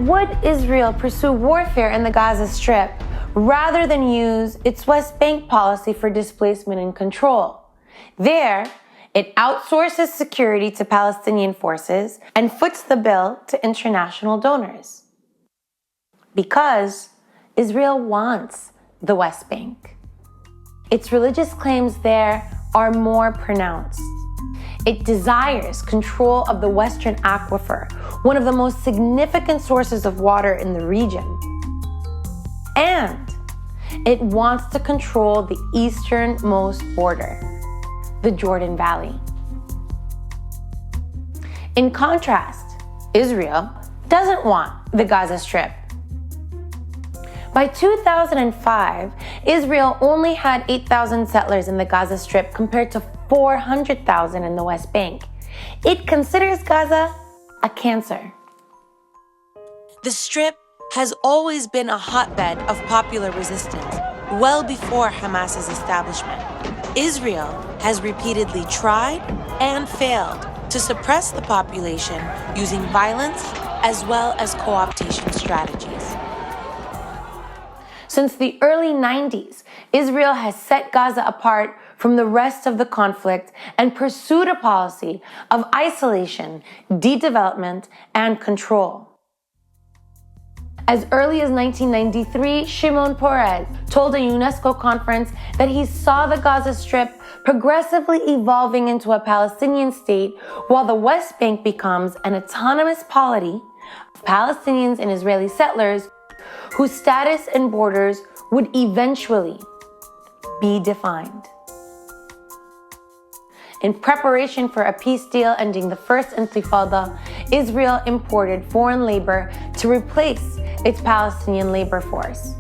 would Israel pursue warfare in the Gaza Strip rather than use its West Bank policy for displacement and control? There, it outsources security to Palestinian forces and foots the bill to international donors. Because Israel wants the West Bank. Its religious claims there are more pronounced. It desires control of the Western Aquifer, one of the most significant sources of water in the region. And it wants to control the easternmost border, the Jordan Valley. In contrast, Israel doesn't want the Gaza Strip. By 2005, Israel only had 8,000 settlers in the Gaza Strip compared to 400,000 in the West Bank. It considers Gaza a cancer. The Strip has always been a hotbed of popular resistance, well before Hamas's establishment. Israel has repeatedly tried and failed to suppress the population using violence as well as co-optation strategies. Since the early 90s, Israel has set Gaza apart from the rest of the conflict and pursued a policy of isolation, de-development, and control. As early as 1993, Shimon Peres told a UNESCO conference that he saw the Gaza Strip progressively evolving into a Palestinian state while the West Bank becomes an autonomous polity of Palestinians and Israeli settlers whose status and borders would eventually be defined. In preparation for a peace deal ending the First Intifada, Israel imported foreign labor to replace its Palestinian labor force.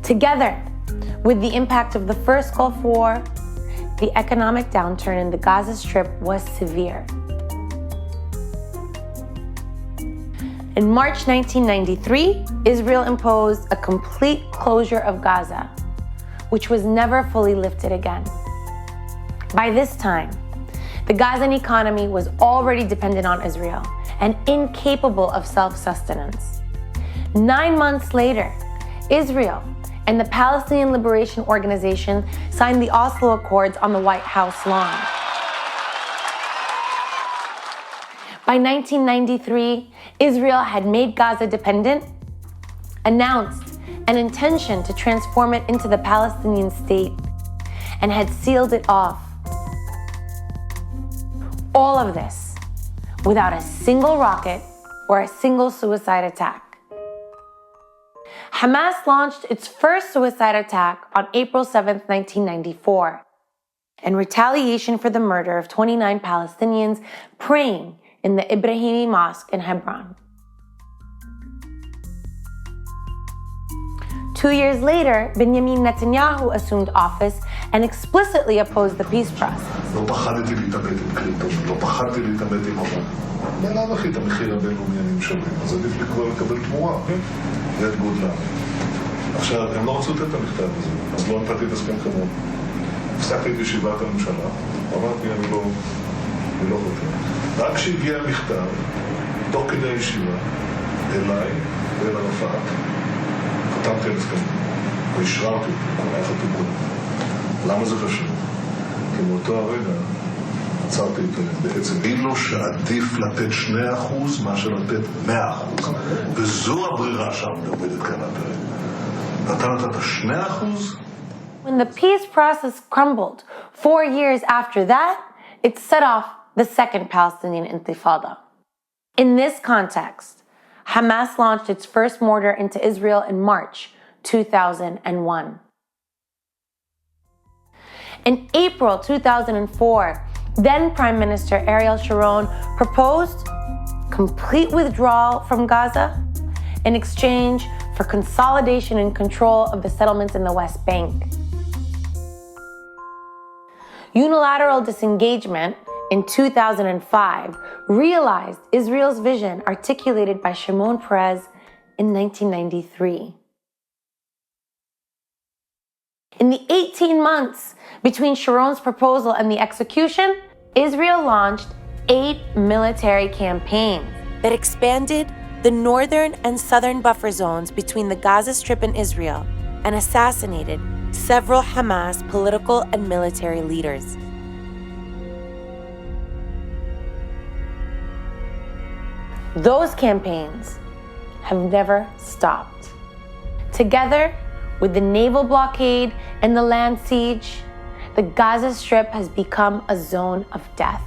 Together with the impact of the First Gulf War, the economic downturn in the Gaza Strip was severe. In March 1993, Israel imposed a complete closure of Gaza, which was never fully lifted again. By this time, the Gazan economy was already dependent on Israel and incapable of self-sustenance. 9 months later, Israel and the Palestinian Liberation Organization signed the Oslo Accords on the White House lawn. By 1993, Israel had made Gaza dependent, announced an intention to transform it into the Palestinian state, and had sealed it off. All of this without a single rocket or a single suicide attack. Hamas launched its first suicide attack on April 7, 1994, in retaliation for the murder of 29 Palestinians praying in the Ibrahimi Mosque in Hebron. 2 years later, Benjamin Netanyahu assumed office and explicitly opposed the peace process. לא פחדתי להתאבד עם קלטון, לא פחדתי להתאבד עם עבר. בלעד הכי את המחיר הבינלאומי אני משלם, אז עדיף לי כבר לקבל תמורה, ואת גודלה. עכשיו, הם לא רצו לתת את המכתב הזה, אז לא נתתי את הסכם כמובן. הפסקתי את ישיבת הממשלה, אמרתי, אני לא חותר. רק כשהגיע המכתב, תוך כדי הישיבה, אליי ואל ערפאת, חתמתי על הסכם, והשררתי אותו, היה חתום קודם. למה זה חשוב? כי באותו הרגע עצרתי את בעצם. אילו שעדיף לתת 2% מאשר לתת 100%. וזו הברירה שעומדת כאן הפרק. ואתה נתת 2%? When the peace process crumbled 4 years after that, it set off the second Palestinian Intifada. In this context, Hamas launched its first mortar into Israel in March 2001. In April 2004, then Prime Minister Ariel Sharon proposed complete withdrawal from Gaza in exchange for consolidation and control of the settlements in the West Bank. Unilateral disengagement in 2005 realized Israel's vision articulated by Shimon Peres in 1993. In the 18 months between Sharon's proposal and the execution, Israel launched 8 military campaigns that expanded the northern and southern buffer zones between the Gaza Strip and Israel and assassinated several Hamas political and military leaders. Those campaigns have never stopped. Together with the naval blockade and the land siege, the Gaza Strip has become a zone of death.